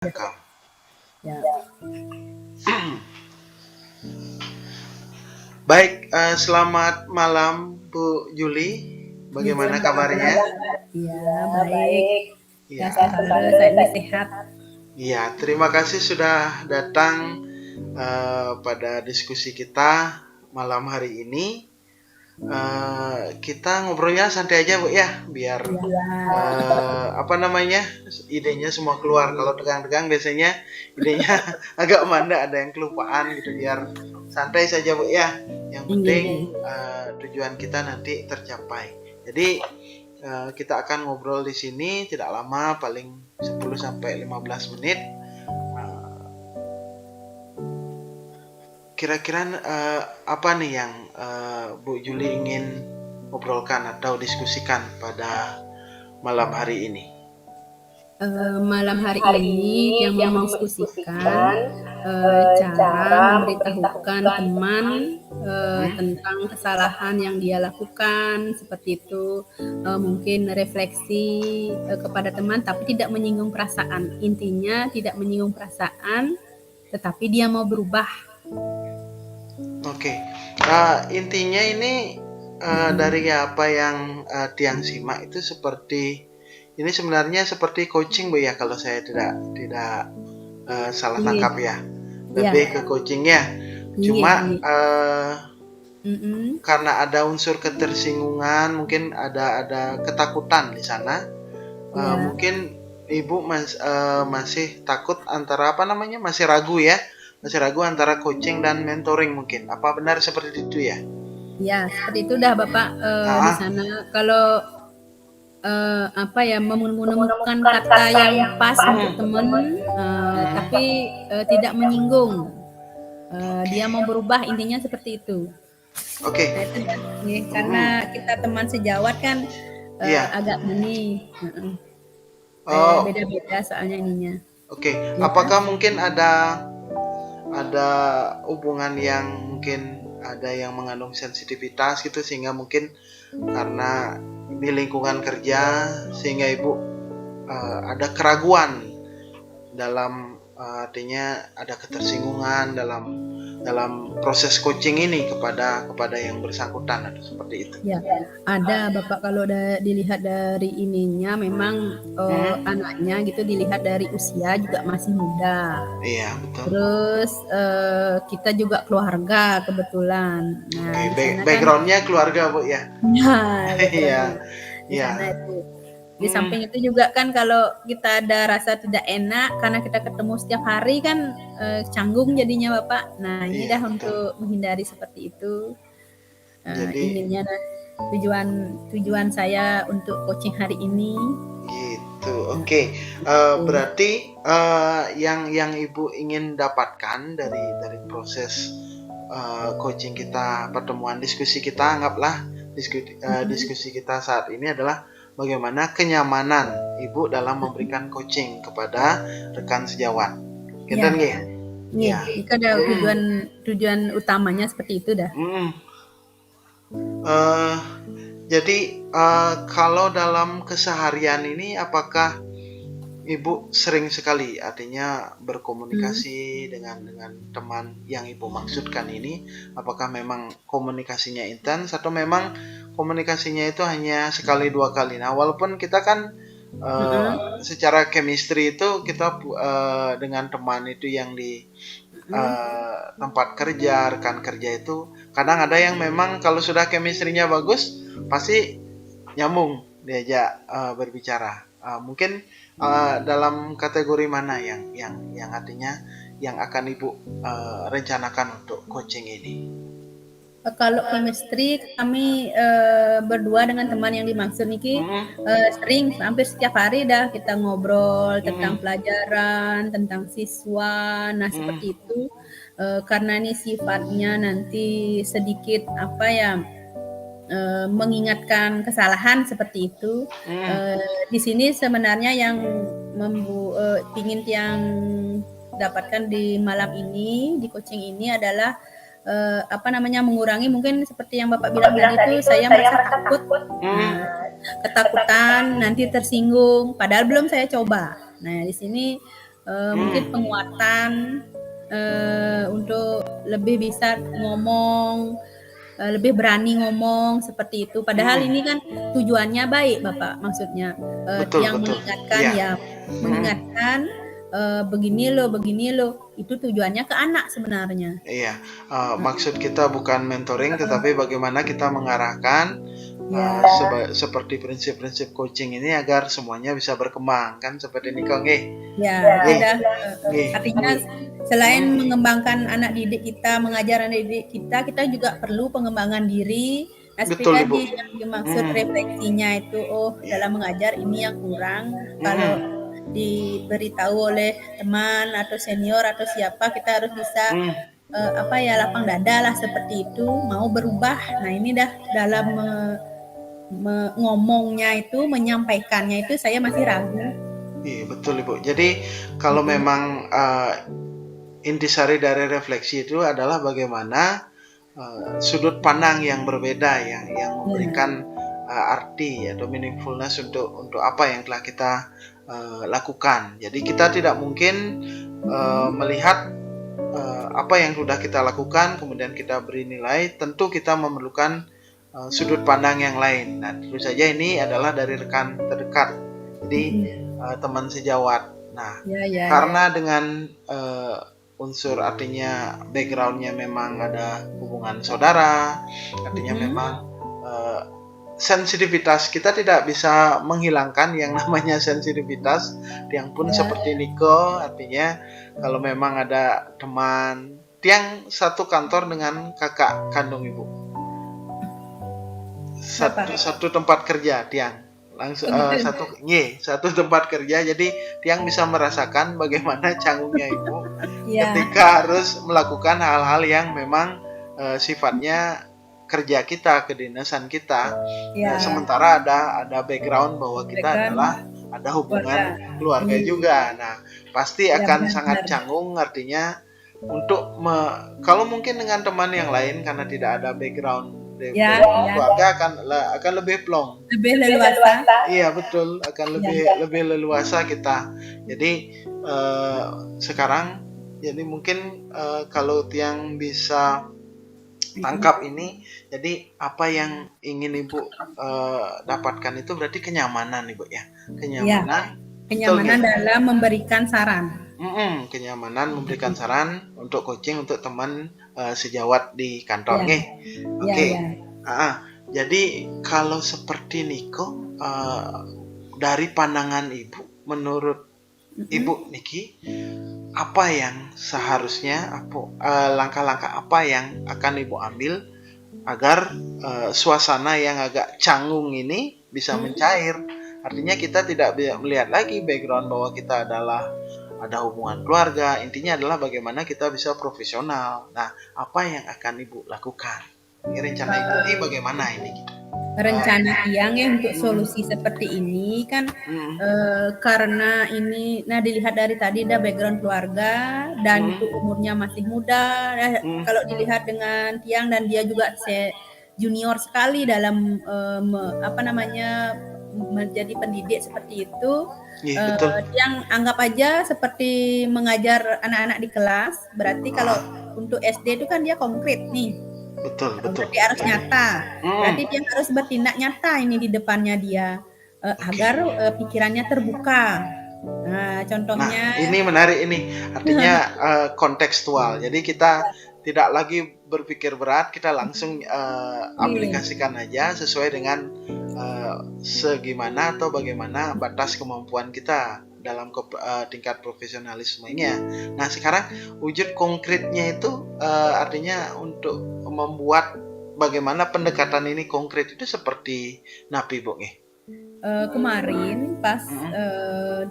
Rekam. Ya, Baik, selamat malam Bu Juli. ya Bagaimana selamat kabarnya? malam. Ya, baik. Ya, Ya, sementara saya ini sehat. ya. Terima kasih sudah datang pada diskusi kita malam hari ini. Kita ngobrolnya santai aja Bu ya, biar Ya, apa namanya idenya semua keluar. Kalau tegang-tegang biasanya idenya agak mandek, ada yang kelupaan gitu. Biar santai saja Bu ya. Yang penting ini. tujuan kita nanti tercapai. Jadi kita akan ngobrol di sini tidak lama, paling 10 sampai 15 menit. Kira-kira apa nih yang Bu Juli ingin ngobrolkan atau diskusikan pada malam hari ini? Malam hari ini yang mau mendiskusikan cara memberitahukan teman tentang kesalahan yang dia lakukan, seperti itu. Mungkin refleksi kepada teman, tapi tidak menyinggung perasaan. Intinya tidak menyinggung perasaan, tetapi dia mau berubah. Oke, intinya ini dari apa yang Tiang simak itu seperti ini sebenarnya seperti coaching Bu ya, kalau saya tidak salah tangkap ya, lebih ke coachingnya. Cuma karena ada unsur ketersinggungan, mungkin ada ketakutan di sana. Mungkin Ibu masih takut antara apa namanya, masih ragu ya, masih ragu antara coaching dan mentoring mungkin. Apa benar seperti itu ya? Ya, seperti itu dah Bapak di sana. Kalau apa ya, menemukan kata yang pas untuk teman, tapi tidak menyinggung. Dia mau berubah, intinya seperti itu. Oke. Nah, itu dah. Nih, karena kita teman sejawat kan Iya. agak gini, Oh, beda-beda soalnya ininya. oke. Ya, Apakah mungkin ada hubungan yang mungkin ada yang mengandung sensitivitas gitu, sehingga mungkin karena di lingkungan kerja sehingga Ibu ada keraguan dalam artinya ada ketersinggungan dalam proses coaching ini kepada yang bersangkutan atau seperti itu. ya, ada Bapak, kalau dilihat dari ininya memang anaknya gitu, dilihat dari usia juga masih muda. Iya, betul. Terus kita juga keluarga kebetulan. Nah, Oke, di sana kan backgroundnya keluarga Bu ya. nah, Iya, backgroundnya di iya. sana itu. Di samping itu juga kan kalau kita ada rasa tidak enak karena kita ketemu setiap hari kan canggung jadinya Bapak. Nah, ini Iya, dah betul. untuk menghindari seperti itu. Jadi Ininya tujuan saya untuk coaching hari ini. gitu. Oke. Berarti yang Ibu ingin dapatkan dari proses coaching kita, pertemuan diskusi kita, anggaplah diskusi kita saat ini adalah bagaimana kenyamanan Ibu dalam memberikan coaching kepada rekan sejawat. Kinten nggih? Nih, Ya. itu ada tujuan utamanya seperti itu dah. Jadi kalau dalam keseharian ini apakah Ibu sering sekali artinya berkomunikasi dengan teman yang Ibu maksudkan ini? Apakah memang komunikasinya intens atau memang komunikasinya itu hanya sekali dua kali? Nah, walaupun kita kan secara chemistry itu kita dengan teman itu yang di tempat kerja, rekan kerja itu kadang ada yang memang kalau sudah chemistry-nya bagus pasti nyambung diajak berbicara. Mungkin dalam kategori mana yang artinya yang akan Ibu rencanakan untuk coaching ini? Kalau chemistry kami berdua dengan teman yang dimaksud Niki sering, hampir setiap hari dah kita ngobrol tentang pelajaran, tentang siswa. Nah, seperti itu. Karena ini sifatnya nanti sedikit apa ya, mengingatkan kesalahan seperti itu. Di sini sebenarnya yang ingin yang dapatkan di malam ini, di coaching ini adalah apa namanya, mengurangi mungkin seperti yang Bapak bilang tadi itu, saya merasa takut. Ketakutan nanti tersinggung, padahal belum saya coba. Nah, di sini mungkin Hmm, penguatan, untuk lebih bisa ngomong, lebih berani ngomong seperti itu. Padahal ini hmm. kan tujuannya baik Bapak, maksudnya, Betul, Tiang betul. mengingatkan Iya. ya, Hmm. mengingatkan, begini loh, itu tujuannya ke anak sebenarnya. Iya, Heeh, maksud kita bukan mentoring, tetapi bagaimana kita mengarahkan ya, seperti prinsip-prinsip coaching ini agar semuanya bisa berkembang, kan seperti ini kok, nggih. ya itu Nggih, dah, nggih, artinya nggih. selain Hmm, mengembangkan anak didik kita, mengajar anak didik kita juga perlu pengembangan diri. Nah, seperti betul Ibu. tadi yang dimaksud Hmm, refleksinya itu, oh iya. dalam mengajar ini yang kurang, kalau Hmm, diberitahu oleh teman atau senior atau siapa, kita harus bisa, hmm. apa ya, lapang dada lah seperti itu, mau berubah. Nah ini dah dalam ngomongnya itu, menyampaikannya itu saya masih ragu. Iya, betul Ibu. Jadi kalau Mm-mm. memang intisari dari refleksi itu adalah bagaimana sudut pandang yang berbeda yang Ya, memberikan arti atau meaningfulness untuk apa yang telah kita lakukan. Jadi kita tidak mungkin mm-mm. melihat apa yang sudah kita lakukan kemudian kita beri nilai. Tentu kita memerlukan sudut pandang yang lain. Nah, tentu saja ini adalah dari rekan terdekat. Jadi Mm-mm. teman sejawat. Nah, Ya, ya, ya. karena dengan unsur artinya backgroundnya memang ada hubungan saudara, artinya Mm-mm. memang eh, sensitivitas kita tidak bisa menghilangkan yang namanya sensitivitas. Yang pun Ya. seperti Niko, artinya kalau memang ada teman Tiang satu kantor dengan kakak kandung ibu, Kenapa? satu tempat kerja Tiang langsung Oh gitu. satu tempat kerja, jadi Tiang bisa merasakan bagaimana canggungnya ibu Ya, ketika harus melakukan hal-hal yang memang sifatnya kerja kita, kedinasan kita. ya. Sementara ada background bahwa kita Background adalah ada keluarga. hubungan keluarga Iya, juga. Nah, pasti ya akan sangat benar-benar. canggung, artinya untuk kalau mungkin dengan teman yang lain karena tidak ada background Ya, dari ya. keluarga akan lebih plong. Lebih leluasa. Iya betul, akan Ya. lebih lebih leluasa kita. Jadi eh, sekarang, jadi mungkin kalau Tiang bisa Mm-mm. tangkap ini, jadi apa yang ingin Ibu dapatkan itu berarti kenyamanan Ibu ya, Ya, kenyamanan, betul kenyamanan nggih? dalam memberikan saran. Kenyamanan memberikan saran untuk coaching untuk teman sejawat di kantor Ya, nggih. ya, Oke. ya. Jadi kalau seperti Niko, dari pandangan Ibu, menurut Ibu Mm-mm. Niki, apa yang seharusnya langkah-langkah apa yang akan Ibu ambil agar suasana yang agak canggung ini bisa Mm. mencair. Artinya kita tidak melihat lagi background bahwa kita adalah ada hubungan keluarga. Intinya adalah bagaimana kita bisa profesional. Nah, apa yang akan Ibu lakukan? Ini rencana Ibu ini bagaimana ini? Rencana Tiang ya untuk solusi seperti ini kan, Hmm, karena ini, nah dilihat dari tadi dah background keluarga dan itu hmm, umurnya masih muda. Nah, hmm. kalau dilihat dengan Tiang dan dia juga junior sekali dalam, apa namanya, menjadi pendidik seperti itu. Iya, betul. Tiang anggap aja seperti mengajar anak-anak di kelas. Berarti kalau Ah, untuk SD itu kan dia konkret nih. betul, betul. Berarti harus Jadi, nyata. Berarti hmm, dia harus bertindak nyata ini di depannya dia, oke. agar pikirannya terbuka. Nah, Nah, contohnya, ini menarik ini. Artinya kontekstual. Jadi kita tidak lagi berpikir berat, kita langsung iya, aplikasikan aja sesuai dengan segimana atau bagaimana batas kemampuan kita dalam tingkat profesionalismenya. Nah, sekarang wujud konkretnya itu artinya untuk membuat bagaimana pendekatan ini konkret itu seperti napi, Bu. kemarin pas Mm-mm.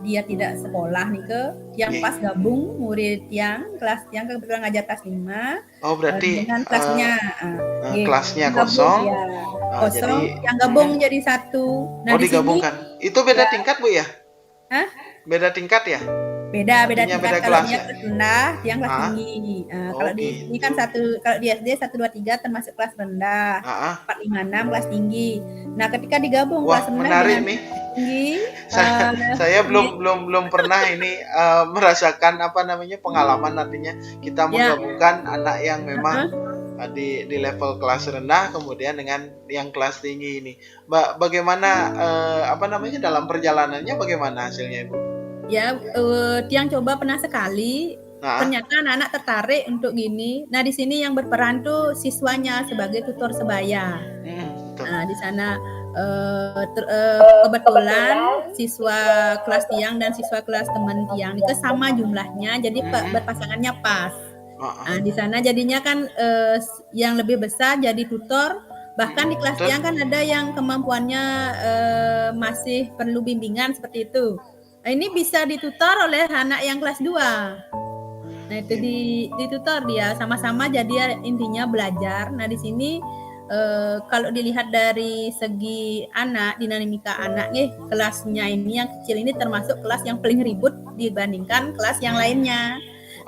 dia tidak sekolah nih ke, yang Nggih. pas gabung murid yang kelas yang kebetulan ngajar kelas 5 Oh, berarti dengan kelasnya, nggih, kelasnya yang gabung kosong. ya, Jadi, kosong, yang gabung jadi satu. Nah oh di sini digabungkan. Itu beda ya, tingkat Bu ya? hah? Beda tingkat ya? Beda Artinya tingkat, beda kalau kelas dia ya? kelas rendah, dia yang kelas Ah, tinggi. oh Kalau di sini kan gitu. kalau di SD 1, 2, 3 termasuk kelas rendah, Ah, 4, 5, 6 kelas tinggi. Nah, ketika digabung wah kelas rendah menarik dengan nih. kelas tinggi, Saya saya ini belum pernah ini merasakan apa namanya pengalaman, artinya kita ya, menggabungkan anak yang memang heeh, di level kelas rendah kemudian dengan yang kelas tinggi ini. Bagaimana apa namanya dalam perjalanannya bagaimana hasilnya Ibu? ya, Tiang coba pernah sekali, Nah, ternyata anak-anak tertarik untuk gini. Nah, di sini yang berperan tuh siswanya sebagai tutor sebaya. betul. Nah, di sana, kebetulan siswa kelas Tiang dan siswa kelas teman Tiang itu sama jumlahnya, jadi berpasangannya pas. Heeh. Nah, di sana jadinya kan, yang lebih besar jadi tutor, bahkan di kelas Betul. Tiang kan ada yang kemampuannya, masih perlu bimbingan seperti itu. Nah, ini bisa ditutor oleh anak yang kelas 2. Nah, itu ditutor dia, sama-sama jadi intinya belajar. Nah, di sini kalau dilihat dari segi anak, dinamika anak nih, kelasnya ini yang kecil ini termasuk kelas yang paling ribut dibandingkan kelas yang lainnya.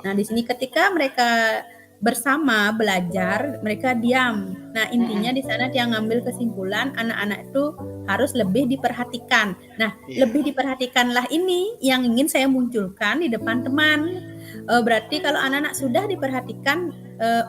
Nah, di sini ketika mereka bersama belajar, mereka diam. Nah, intinya di sana dia ngambil kesimpulan anak-anak itu harus lebih diperhatikan. Nah, Iya. lebih diperhatikanlah ini yang ingin saya munculkan di depan teman. Berarti kalau anak-anak sudah diperhatikan,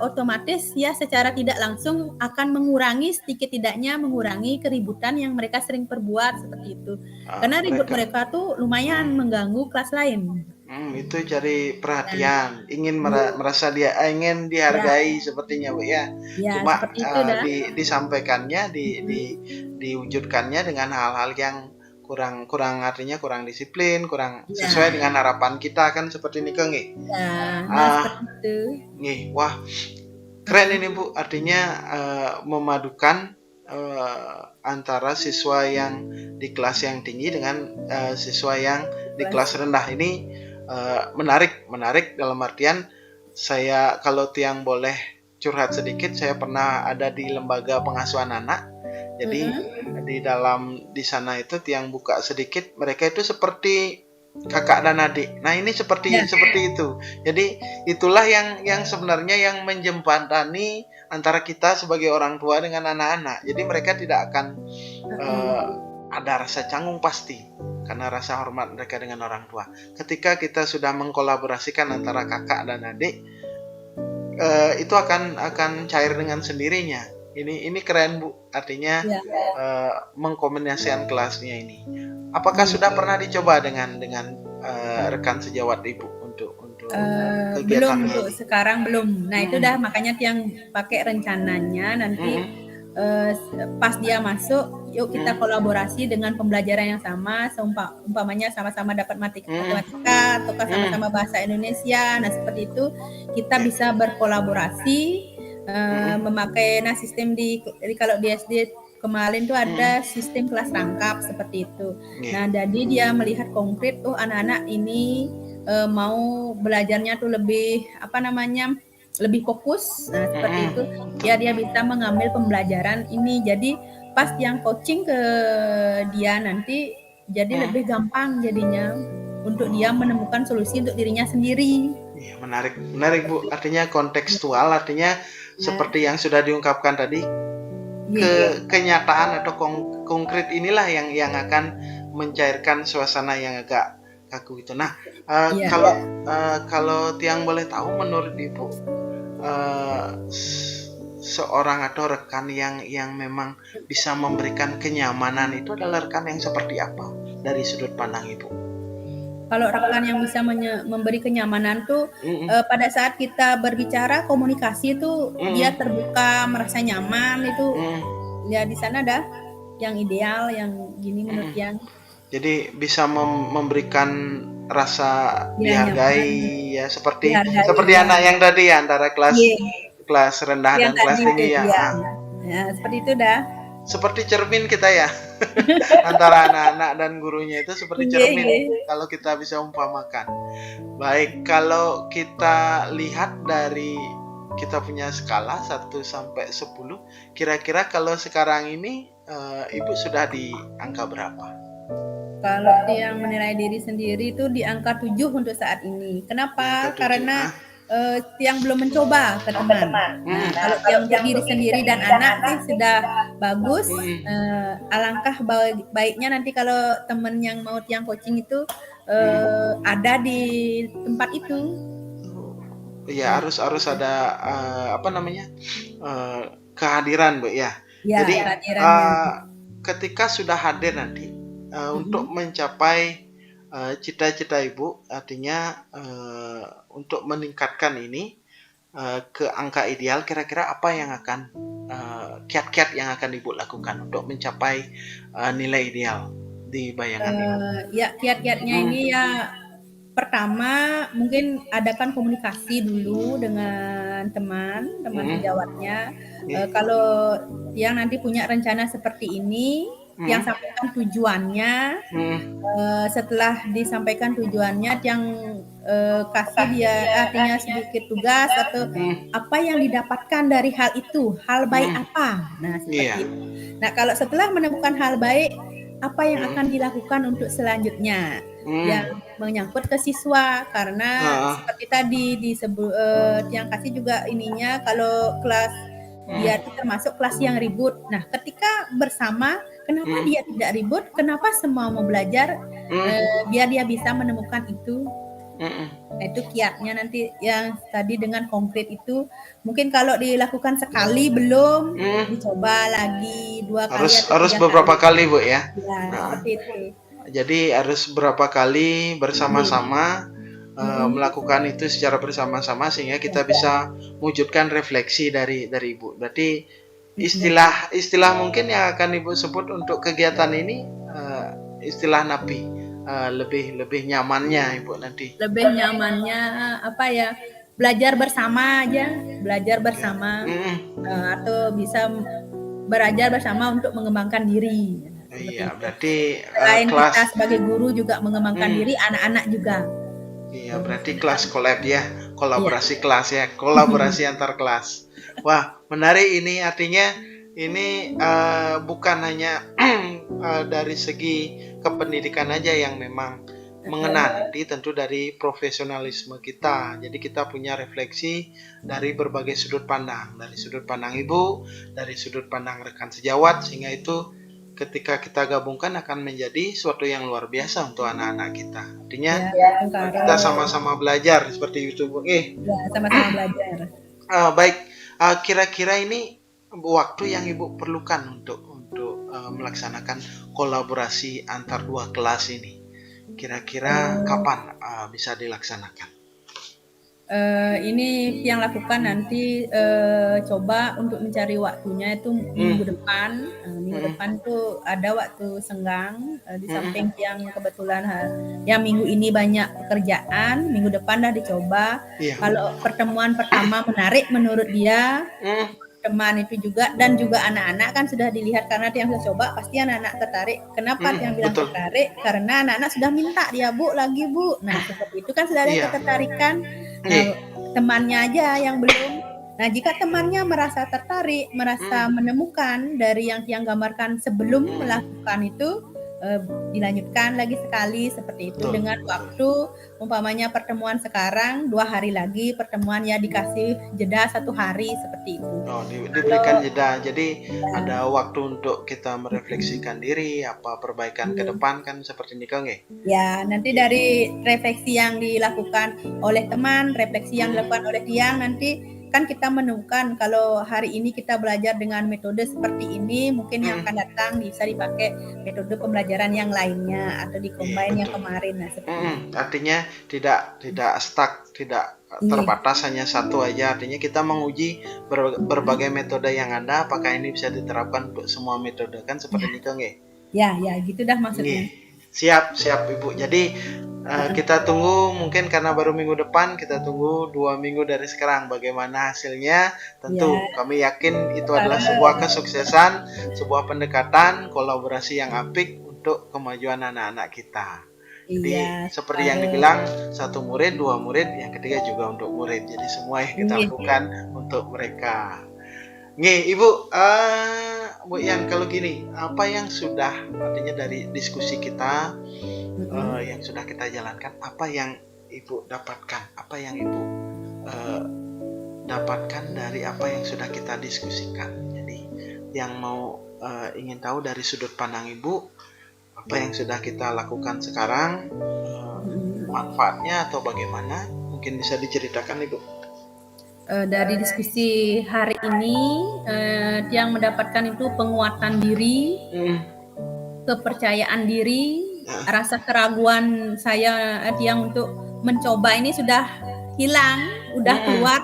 otomatis ya secara tidak langsung akan mengurangi sedikit tidaknya mengurangi keributan yang mereka sering perbuat seperti itu. Karena ribut Mereka mereka tuh lumayan mengganggu kelas lain. itu cari Nah, perhatian, ingin iya, merasa dia ingin ya, dihargai sepertinya Bu ya. ya Cuma seperti itu dah. disampaikannya, Mm-mm. diwujudkannya dengan hal-hal yang kurang kurang artinya kurang disiplin, kurang sesuai Ya, dengan harapan kita kan seperti ini kan nggih. ya, nah Ah, seperti itu. nggih. Wah, keren Heeh. ini Bu. Artinya memadukan antara siswa yang di kelas yang tinggi dengan siswa yang di Kelas, kelas rendah. Ini menarik, menarik dalam artian saya kalau Tiang boleh curhat sedikit, saya pernah ada di lembaga pengasuhan anak. Jadi mm-mm. di sana itu Tiang buka sedikit, mereka itu seperti kakak dan adik. Nah, ini Ya, seperti itu. Jadi itulah yang sebenarnya yang menjembatani antara kita sebagai orang tua dengan anak-anak. Jadi mereka tidak akan heeh. eh, ada rasa canggung pasti karena rasa hormat mereka dengan orang tua. Ketika kita sudah mengkolaborasikan antara kakak dan adik, itu akan cair dengan sendirinya. Ini keren Bu, artinya Ya, mengkombinasikan kelasnya ini. Apakah iya. sudah pernah dicoba dengan rekan sejawat Ibu untuk Belum kegiatan untuk ini? sekarang belum. Nah, itu dah Mm-mm. makanya yang pakai rencananya nanti, Mm-mm. pas dia masuk, yuk kita Mm-mm. kolaborasi dengan pembelajaran yang sama, umpamanya sama-sama dapat Mm-mm. matematika ataukah sama-sama Mm-mm. bahasa Indonesia. Nah, seperti itu kita Ya. bisa berkolaborasi, Mm-mm. memakai sistem kalau di SD kemarin tuh ada Mm-mm. sistem kelas rangkap seperti itu. Ya. Nah, jadi dia melihat konkret, oh anak-anak ini mau belajarnya tuh lebih apa namanya lebih fokus. Nah, seperti itu Mm-mm. Betul. ya dia bisa mengambil pembelajaran ini. Jadi pas yang coaching ke dia nanti jadi lebih Mm. gampang jadinya untuk dia Oh. menemukan solusi untuk dirinya sendiri. Iya, menarik, menarik Bu. Seperti itu. Artinya kontekstual, artinya Ya, seperti yang sudah diungkapkan tadi, iya, kenyataan atau konkret inilah yang akan mencairkan suasana yang agak kaku itu. Nah, iya. kalau Tiang boleh tahu, menurut Ibu, eh, seorang atau rekan yang memang bisa memberikan kenyamanan itu adalah rekan yang seperti apa dari sudut pandang Ibu? Kalau rekan yang bisa memberi kenyamanan tuh, Mm-mm. pada saat kita berbicara komunikasi tuh dia Mm-mm. terbuka, merasa nyaman itu, Mm-mm. ya di sana dah yang ideal, yang gini menurut Mm-mm. yang Jadi bisa memberikan rasa ya nyaman, dihargai ya dihargai seperti ya. anak yang tadi ya, antara kelas Iya, kelas rendah yang dan tadi kelas itu, tinggi ya. iya. Ya, seperti itu dah. Seperti cermin kita ya, antara anak-anak dan gurunya itu seperti Iya, cermin iya. kalau kita bisa umpamakan. Baik, kalau kita lihat dari kita punya skala 1 sampai 10, kira-kira kalau sekarang ini Ibu sudah di angka berapa? Kalau yang menilai diri sendiri itu di angka 7 untuk saat ini. Di angka Kenapa? 7. Karena Tiang belum mencoba ke teman. Nah, kalau Tiang untuk diri sendiri dan anak sih sudah bagus. Alangkah baiknya nanti kalau teman yang mau Tiang coaching itu ada di tempat itu. Ya, harus ada apa namanya? Kehadiran, Bu ya. Ya, Jadi kehadirannya. ketika sudah hadir nanti untuk mencapai cita-cita Ibu, artinya untuk meningkatkan ini ke angka ideal, kira-kira apa yang akan kiat-kiat yang akan Ibu lakukan untuk mencapai nilai ideal di bayangan Ibu? Ya, kiat-kiatnya ini ya pertama mungkin adakan komunikasi dulu dengan teman sejawatnya. Kalau Tiang nanti punya rencana seperti ini, Tiang sampaikan tujuannya. Setelah disampaikan tujuannya, Tiang kasih dia artinya sedikit tugas atau apa yang didapatkan dari hal itu, hal baik apa. Nah, seperti itu. Nah, kalau setelah menemukan hal baik, apa yang akan dilakukan untuk selanjutnya? Yang menyangkut ke siswa, karena seperti tadi disebut Tiang kasih juga ininya, kalau kelas dia itu termasuk kelas yang ribut. Nah, ketika bersama, kenapa dia tidak ribut? Kenapa semua mau belajar? Biar dia bisa menemukan itu. Nah, itu kiatnya nanti yang tadi dengan konkret itu. Mungkin kalau dilakukan sekali belum, dicoba lagi 2 kali atau 3 harus beberapa kali, Bu ya. Ya, seperti itu. Jadi harus berapa kali bersama-sama melakukan itu secara bersama-sama sehingga kita bisa mewujudkan refleksi dari Ibu. Berarti istilah mungkin yang akan Ibu sebut untuk kegiatan ini istilah NAPI. Lebih nyamannya Ibu nanti. Lebih nyamannya apa ya? Belajar bersama aja, belajar bersama. Atau bisa belajar bersama untuk mengembangkan diri. Iya, berarti selain kelas kita sebagai guru juga mengembangkan diri, anak-anak juga. Iya, berarti kelas collab ya, kolaborasi kelas ya, kolaborasi antar kelas. Wah, menarik ini, artinya ini bukan hanya dari segi kependidikan aja yang memang mengena, nanti tentu dari profesionalisme kita. Jadi kita punya refleksi dari berbagai sudut pandang, dari sudut pandang Ibu, dari sudut pandang rekan sejawat, sehingga itu ketika kita gabungkan akan menjadi suatu yang luar biasa untuk anak-anak kita. Artinya kita sama-sama belajar seperti itu, Bu. Ya, sama-sama belajar. Baik, kira-kira ini waktu yang Ibu perlukan untuk melaksanakan kolaborasi antar dua kelas ini. Kira-kira kapan bisa dilaksanakan? Ini yang lakukan nanti coba untuk mencari waktunya itu minggu depan. Minggu depan tuh ada waktu senggang di samping yang kebetulan yang minggu ini banyak pekerjaan. Minggu depan dah dicoba. Kalau pertemuan pertama menarik menurut dia, teman itu juga dan juga anak-anak kan sudah dilihat karena Tiang sudah coba, pasti anak-anak tertarik. Kenapa Tiang bilang tertarik? Karena anak-anak sudah minta dia, Bu, lagi Bu. Nah, seperti itu kan sudah ada ketertarikan. Nah, temannya aja yang belum. Nah, jika temannya merasa tertarik, merasa menemukan dari yang Tiang gambarkan sebelum melakukan itu, dilanjutkan lagi sekali seperti itu. Dengan waktu umpamanya pertemuan sekarang 2 hari lagi pertemuan, ya dikasih jeda 1 hari seperti itu. Diberikan jeda, jadi ada waktu untuk kita merefleksikan diri, apa perbaikan ke depan kan seperti ini kan nggih? Ya, nanti dari refleksi yang dilakukan oleh teman, refleksi yang dilakukan oleh Tiang, nanti kan kita menemukan kalau hari ini kita belajar dengan metode seperti ini, mungkin yang akan datang bisa dipakai metode pembelajaran yang lainnya atau di-combine yang kemarin. Nah, artinya tidak stuck, tidak terbatas hanya satu aja. Artinya kita menguji berbagai metode yang ada, apakah ini bisa diterapkan untuk semua metode kan seperti ini kan nggih? Ya, gitu dah maksudnya. Siap Ibu. Jadi kita tunggu, mungkin karena baru minggu depan, kita tunggu 2 minggu dari sekarang bagaimana hasilnya. Tentu kami yakin itu adalah sebuah kesuksesan, sebuah pendekatan kolaborasi yang apik untuk kemajuan anak-anak kita. Jadi seperti yang dibilang, 1 murid, 2 murid, yang ketiga juga untuk murid. Jadi semua yang kita lakukan untuk mereka. Nggih, Ibu, Bu Ian, kalau gini, apa yang sudah, artinya dari diskusi kita Mhm. yang sudah kita jalankan, apa yang Ibu dapatkan? Apa yang Ibu eh, dapatkan dari apa yang sudah kita diskusikan? Jadi, yang mau ingin tahu dari sudut pandang Ibu, apa yang sudah kita lakukan sekarang, Mhm. manfaatnya atau bagaimana? Mungkin bisa diceritakan, Ibu. Dari diskusi hari ini, yang mendapatkan itu penguatan diri, Hmm. kepercayaan diri, Nah, rasa keraguan saya yang untuk mencoba ini sudah hilang, udah mm-mm. keluar,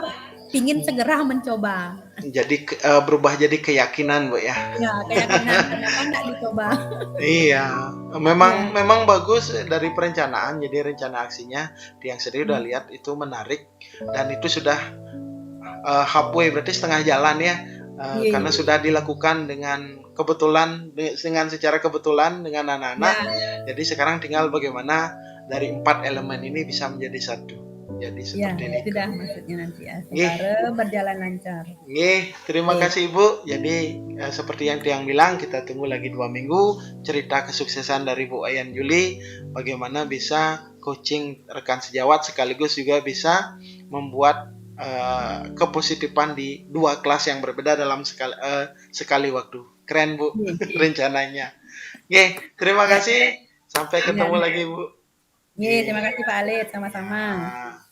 pingin segera mencoba. Jadi berubah jadi keyakinan, Bu ya. Ya, keyakinan kenapa nggak dicoba? Iya, memang Iya. memang bagus dari perencanaan. Jadi rencana aksinya yang sendiri udah Hmm. lihat itu menarik dan itu sudah halfway, berarti setengah jalan ya. Iya, Karena iya. sudah dilakukan dengan kebetulan, dengan secara kebetulan dengan anak-anak. Ya, Jadi sekarang tinggal bagaimana dari 4 elemen ini bisa menjadi satu. Jadi ya, seperti itu itu. dah maksudnya nanti ya. Nggih, Sementara berjalan lancar. nggih, terima Oke. kasih Ibu. Jadi seperti yang Tiang bilang, kita tunggu lagi 2 minggu cerita kesuksesan dari Bu Ayan Juli, bagaimana bisa coaching rekan sejawat sekaligus juga bisa membuat kepositifan di 2 kelas yang berbeda dalam sekali waktu. Keren Bu Iya, rencananya. Nggih, terima iya, kasih. Sampai iya. ketemu lagi Bu. Iya, terima Nggih. kasih Pak Alid, sama-sama. Ya.